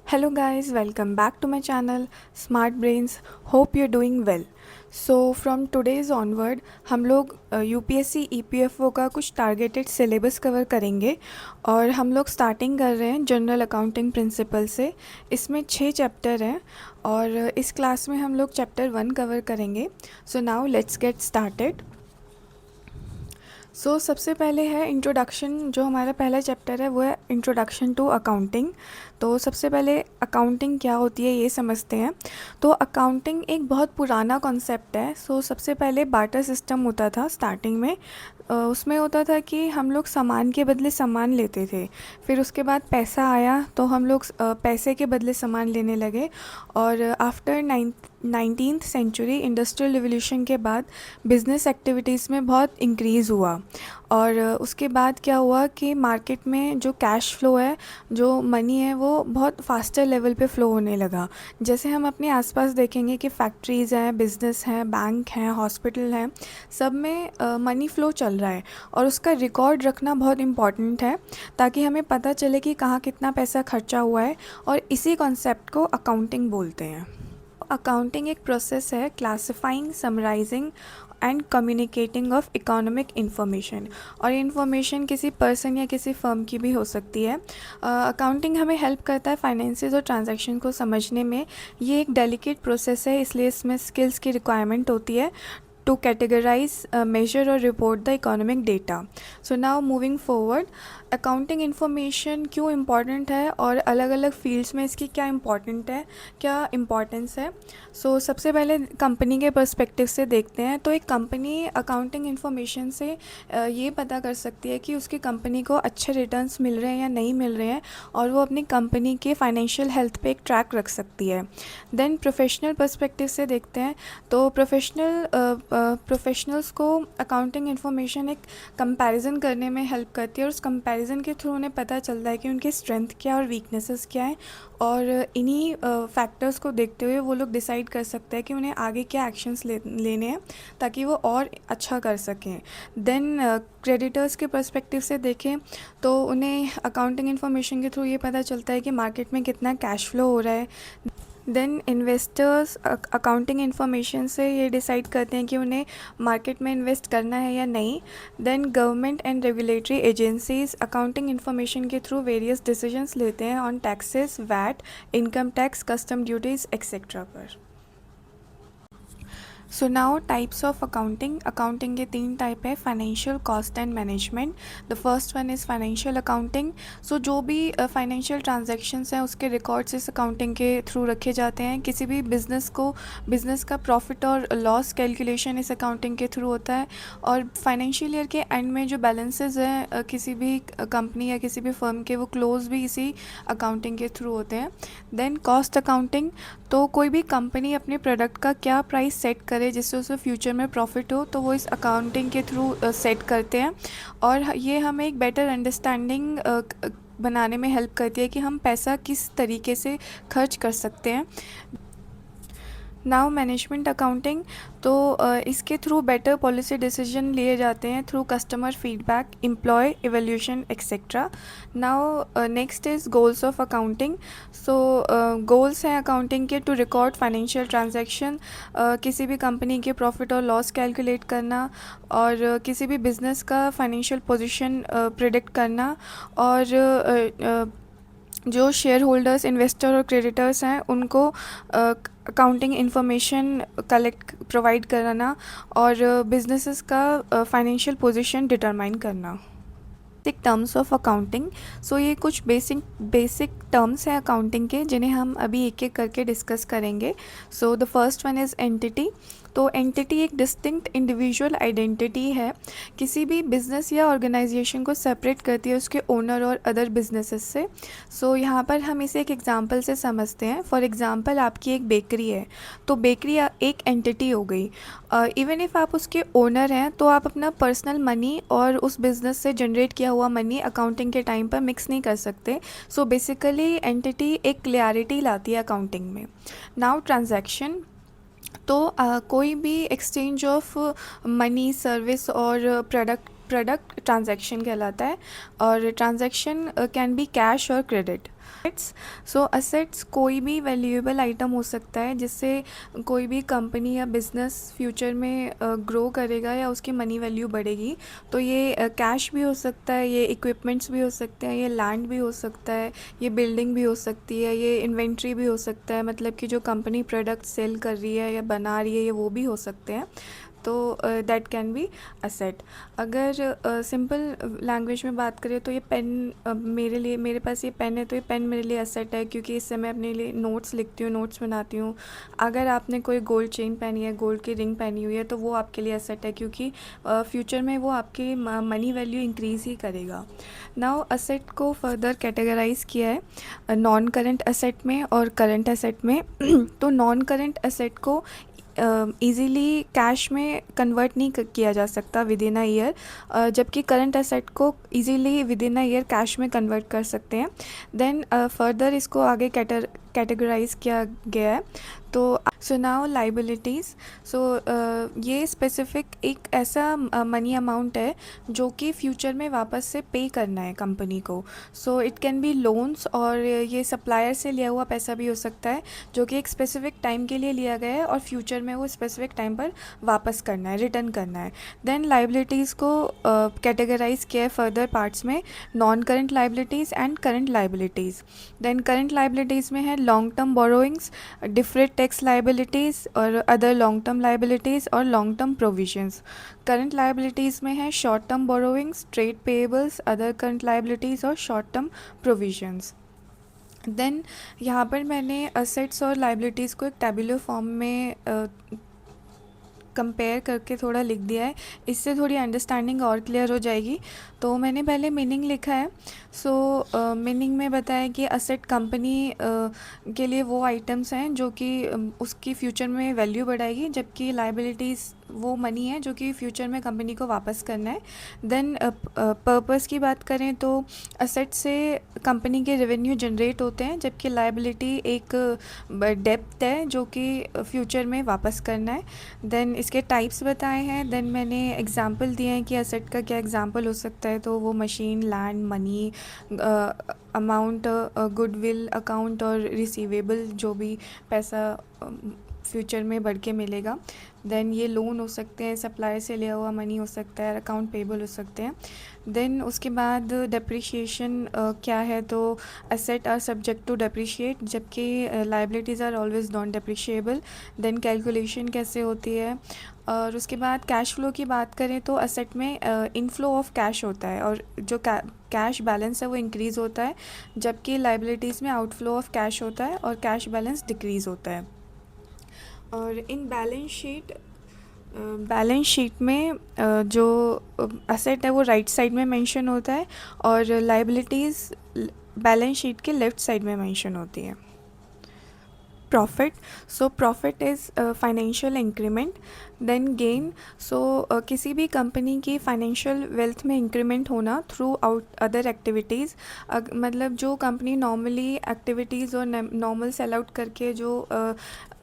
Hello guys, welcome back to my channel Smart Brains. Hope you're doing well. So from today's onward हम लोग UPSC EPFO का कुछ targeted syllabus cover करेंगे और हम लोग स्टार्टिंग कर रहे हैं जनरल अकाउंटिंग प्रिंसिपल से। इसमें 6 चैप्टर हैं और इस क्लास में हम लोग चैप्टर 1 कवर करेंगे। So now let's get started. सबसे पहले है इंट्रोडक्शन। जो हमारा पहला चैप्टर है वो है इंट्रोडक्शन टू अकाउंटिंग। तो सबसे पहले अकाउंटिंग क्या होती है ये समझते हैं। तो अकाउंटिंग एक बहुत पुराना कॉन्सेप्ट है। सबसे पहले बार्टर सिस्टम होता था स्टार्टिंग में। उसमें होता था कि हम लोग सामान के बदले सामान लेते थे। फिर उसके बाद पैसा आया तो हम लोग पैसे के बदले सामान लेने लगे। और after 19th century industrial revolution के बाद बिज़नेस एक्टिविटीज़ में बहुत इंक्रीज़ हुआ। और उसके बाद क्या हुआ कि मार्केट में जो कैश फ्लो है, जो मनी है, वो बहुत फास्टर लेवल पे फ़्लो होने लगा। जैसे हम अपने आसपास देखेंगे कि फैक्ट्रीज़ हैं, बिज़नेस हैं, बैंक हैं, हॉस्पिटल हैं, सब में मनी फ़्लो चल रहा है और उसका रिकॉर्ड रखना बहुत इम्पॉर्टेंट है ताकि हमें पता चले कि कहाँ कितना पैसा खर्चा हुआ है। और इसी कॉन्सेप्ट को अकाउंटिंग बोलते हैं। अकाउंटिंग एक प्रोसेस है classifying, summarising and communicating of economic information. और इंफॉर्मेशन किसी पर्सन या किसी फर्म की भी हो सकती है। अकाउंटिंग हमें हेल्प करता है फाइनेंसेस और ट्रांजैक्शन को समझने में। ये एक डेलिकेट प्रोसेस है, इसलिए इसमें स्किल्स की रिक्वायरमेंट होती है to categorize, measure or report the economic data. So now moving forward, accounting information क्यों इम्पॉर्टेंट है और अलग अलग फील्ड्स में इसकी क्या इम्पॉर्टेंस है। सबसे पहले कंपनी के पर्सपेक्टिव से देखते हैं। तो एक कंपनी अकाउंटिंग इन्फॉर्मेशन से ये पता कर सकती है कि उसकी कंपनी को अच्छे रिटर्न्स मिल रहे हैं या नहीं मिल रहे हैं और वो अपनी कंपनी के फाइनेंशियल हेल्थ पे एक ट्रैक रख सकती है। देन प्रोफेशनल पर्सपेक्टिव से देखते हैं। तो प्रोफेशनल्स को अकाउंटिंग इन्फॉर्मेशन एक कंपैरिजन करने में हेल्प करती है और उस कंपैरिजन के थ्रू उन्हें पता चलता है कि उनकी स्ट्रेंथ क्या और वीकनेसेस क्या हैं। और इन्हीं फैक्टर्स को देखते हुए वो लोग डिसाइड कर सकते हैं कि उन्हें आगे क्या एक्शंस लेने हैं ताकि वो और अच्छा कर सकें। देन क्रेडिटर्स के पर्सपेक्टिव से देखें तो उन्हें अकाउंटिंग इन्फॉर्मेशन के थ्रू ये पता चलता है कि मार्केट में कितना कैश फ्लो हो रहा है। देन इन्वेस्टर्स अकाउंटिंग इन्फॉर्मेशन से ये डिसाइड करते हैं कि उन्हें मार्केट में इन्वेस्ट करना है या नहीं। Then government and regulatory agencies accounting information के थ्रू वेरियस डिसीजंस लेते हैं on taxes, VAT, income tax, custom duties etcetera पर। So now types of accounting. Accounting के 3 टाइप है, financial, cost and management. The first one is financial accounting. जो भी financial transactions हैं उसके रिकॉर्ड्स इस अकाउंटिंग के थ्रू रखे जाते हैं। किसी भी बिज़नेस का प्रॉफिट और लॉस कैलकुलेशन इस अकाउंटिंग के थ्रू होता है। और फाइनेंशियल ईयर के एंड में जो बैलेंसेस हैं किसी भी कंपनी या किसी भी फर्म के, वो क्लोज भी इसी अकाउंटिंग के थ्रू होते हैं। Then cost accounting. तो कोई भी कंपनी अपने प्रोडक्ट का क्या प्राइस सेट करे जिससे उसे फ्यूचर में प्रॉफिट हो, तो वो इस अकाउंटिंग के थ्रू सेट करते हैं। और ये हमें एक बेटर अंडरस्टैंडिंग बनाने में हेल्प करती है कि हम पैसा किस तरीके से खर्च कर सकते हैं। Now management accounting. तो इसके थ्रू बेटर पॉलिसी डिसीजन लिए जाते हैं through customer feedback, employ evaluation etcetera. Now next is goals of accounting. Goals हैं अकाउंटिंग के टू रिकॉर्ड फाइनेंशियल ट्रांजैक्शन, किसी भी कंपनी के प्रॉफिट और लॉस कैलकुलेट करना और किसी भी बिज़नेस का फाइनेंशियल पोजीशन प्रिडिक्ट करना। और जो शेयर होल्डर्स, इन्वेस्टर और क्रेडिटर्स हैं उनको अकाउंटिंग इंफॉर्मेशन प्रोवाइड कराना और बिजनेसेस का फाइनेंशियल पोजीशन डिटरमाइन करना। Basic terms of accounting. ये कुछ बेसिक टर्म्स हैं अकाउंटिंग के जिन्हें हम अभी एक एक करके डिस्कस करेंगे। The first one is entity. तो एंटिटी एक डिस्टिंक्ट इंडिविजुअल आइडेंटिटी है, किसी भी बिज़नेस या ऑर्गेनाइजेशन को सेपरेट करती है उसके ओनर और अदर बिजनेसेस से। यहाँ पर हम इसे एक एग्जांपल से समझते हैं। फॉर एग्जांपल आपकी एक बेकरी है, तो बेकरी एक एंटिटी हो गई। इवन इफ़ आप उसके ओनर हैं तो आप अपना पर्सनल मनी और उस बिज़नेस से जनरेट किया हुआ मनी अकाउंटिंग के टाइम पर मिक्स नहीं कर सकते। बेसिकली एंटिटी एक क्लियरिटी लाती है अकाउंटिंग में। Now transaction. तो कोई भी एक्सचेंज ऑफ मनी, सर्विस और प्रोडक्ट ट्रांजैक्शन कहलाता है। और ट्रांजैक्शन कैन बी कैश और क्रेडिट। सो असेट्स कोई भी वैल्यूएबल आइटम हो सकता है जिससे कोई भी कंपनी या बिजनेस फ्यूचर में ग्रो करेगा या उसकी मनी वैल्यू बढ़ेगी। तो ये कैश भी हो सकता है, ये इक्विपमेंट्स भी हो सकते हैं, ये लैंड भी हो सकता है, ये बिल्डिंग भी हो सकती है, ये इन्वेंट्री भी हो सकता है, मतलब कि जो कंपनी प्रोडक्ट सेल कर रही है या बना रही है ये वो भी हो सकते हैं। तो दैट कैन बी असेट। अगर सिंपल लैंग्वेज में बात करें तो ये पेन, मेरे लिए, मेरे पास ये पेन है तो ये पेन मेरे लिए असेट है, क्योंकि इससे मैं अपने लिए नोट्स लिखती हूँ, नोट्स बनाती हूँ। अगर आपने कोई गोल्ड चेन पहनी है, गोल्ड की रिंग पहनी हुई है, तो वो आपके लिए असेट है, क्योंकि फ्यूचर में वो आपकी मनी वैल्यू इंक्रीज़ ही करेगा। नाउ असेट को फर्दर कैटेगराइज किया है नॉन करंट असेट में और करंट असेट में। तो नॉन करंट असेट को ईज़िली कैश में कन्वर्ट नहीं किया जा सकता विद इन अ ईयर, जबकि करंट असेट को easily with in a year cash में कन्वर्ट कर सकते हैं। देन फर्दर इसको आगे कैटेगराइज किया गया है। तो सो नाउ लाइबिलिटीज़। सो ये स्पेसिफिक एक ऐसा मनी अमाउंट है जो कि फ्यूचर में वापस से पे करना है कंपनी को। So it can be loans, और ये सप्लायर से लिया हुआ पैसा भी हो सकता है जो कि एक स्पेसिफिक टाइम के लिए लिया गया है और फ्यूचर में वो स्पेसिफिक टाइम पर वापस करना है, रिटर्न करना है। देन लाइबिलिटीज़ को कैटेगराइज किया है फर्दर पार्ट्स में, non current liabilities and current liabilities. Then current liabilities में है long term borrowings, deferred tax liabilities और अदर लॉन्ग टर्म लाइबिलिटीज़ और long term provisions. Current liabilities में है short term borrowings, trade payables, other current liabilities और short term provisions. Then यहाँ पर मैंने असेट्स और लाइबिलिटीज़ को एक टेबुलर फॉर्म में कंपेयर करके थोड़ा लिख दिया है, इससे थोड़ी अंडरस्टैंडिंग और क्लियर हो जाएगी। तो मैंने पहले मीनिंग लिखा है। सो मीनिंग में बताया कि असेट कंपनी के लिए वो आइटम्स हैं जो कि उसकी फ्यूचर में वैल्यू बढ़ाएगी, जबकि लाइबिलिटीज़ वो मनी है जो कि फ्यूचर में कंपनी को वापस करना है। देन पर्पस की बात करें तो असेट से कंपनी के रेवेन्यू जनरेट होते हैं, जबकि लाइबिलिटी एक डेप्ट है जो कि फ्यूचर में वापस करना है। देन इसके टाइप्स बताए हैं। देन मैंने एग्जांपल दिए हैं कि असेट का क्या एग्जांपल हो सकता है, तो वो machine, land, money, amount, goodwill account और रिसीवेबल, जो भी पैसा फ्यूचर में बढ़ के मिलेगा। देन ये लोन हो सकते हैं, सप्लायर से लिया हुआ मनी हो सकता है, अकाउंट पेबल हो सकते हैं। देन उसके बाद डेप्रिशिएशन क्या है, तो asset are subject to depreciate, जबकि liabilities are always non depreciable. Then calculation कैसे होती है, और उसके बाद कैश फ्लो की बात करें तो असेट में इनफ्लो ऑफ कैश होता है और जो कैश बैलेंस है वो इंक्रीज़ होता है, जबकि लाइबिलिटीज़ में आउटफ्लो ऑफ कैश होता है और कैश बैलेंस डिक्रीज़ होता है। और इन बैलेंस शीट में जो असेट है वो राइट साइड में मेंशन होता है और लाइबिलिटीज़ बैलेंस शीट के लेफ़्ट साइड में मेंशन होती है। Profit, so profit is financial increment. Then gain, so किसी भी कंपनी की फाइनेंशियल वेल्थ में इंक्रीमेंट होना थ्रू आउट अदर एक्टिविटीज़। मतलब जो कंपनी नॉर्मली एक्टिविटीज़ और नॉर्मल सेल आउट करके जो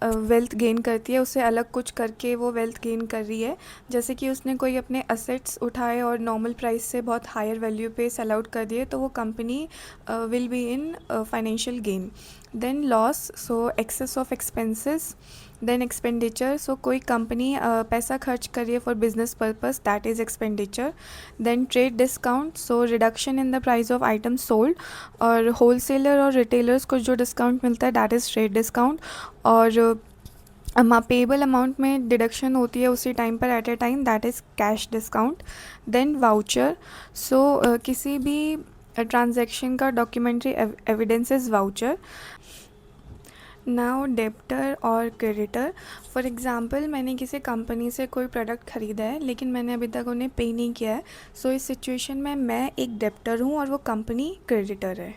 वेल्थ गेन करती है, उससे अलग कुछ करके वो वेल्थ गेन कर रही है, जैसे कि उसने कोई अपने असेट्स उठाए और नॉर्मल प्राइस से बहुत हायर वैल्यू पे सेल आउट कर दिए, तो वो company will be in financial gain. Then loss, so excess of expenses. Then expenditure, so कोई कंपनी पैसा खर्च कर रही है for business purpose, that is expenditure. Then trade discount, so reduction in the price of item sold, और wholesaler और retailers को जो डिस्काउंट मिलता है दैट इज़ ट्रेड डिस्काउंट। और पेबल अमाउंट में डिडक्शन होती है उसी टाइम पर at a time, that is cash discount. Then voucher, so किसी भी ट्रांजैक्शन का documentary evidence is voucher. Now debtor और क्रेडिटर। फॉर एग्ज़ाम्पल, मैंने किसी कंपनी से कोई प्रोडक्ट ख़रीदा है लेकिन मैंने अभी तक उन्हें पे नहीं किया है, सो इस सिचुएशन में मैं एक डेब्टर हूँ और वो कंपनी क्रेडिटर है।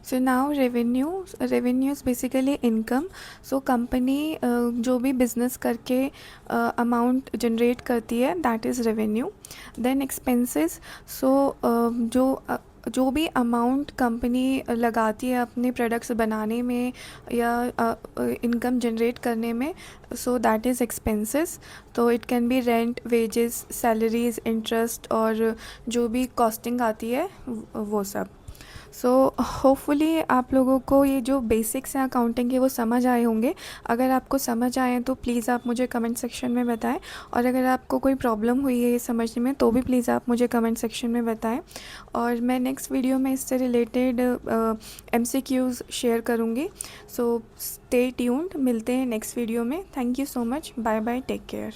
So now revenue is basically income. So company जो भी बिज़नेस करके अमाउंट जनरेट करती है that is revenue. Then expenses, so जो जो भी अमाउंट कंपनी लगाती है अपने प्रोडक्ट्स बनाने में या इनकम जनरेट करने में, सो दैट इज़ एक्सपेंसेस। तो it can be rent, wages, salaries, interest और जो भी कॉस्टिंग आती है वो सब। सो होपफुली आप लोगों को ये जो बेसिक्स हैं अकाउंटिंग के वो समझ आए होंगे। अगर आपको समझ आए तो प्लीज़ आप मुझे कमेंट सेक्शन में बताएं, और अगर आपको कोई प्रॉब्लम हुई है ये समझने में तो भी प्लीज़ आप मुझे कमेंट सेक्शन में बताएं। और मैं नेक्स्ट वीडियो में इससे रिलेटेड MCQs शेयर करूँगी। सो स्टे ट्यून्ड, मिलते हैं नेक्स्ट वीडियो में। Thank you so much, bye bye, take care.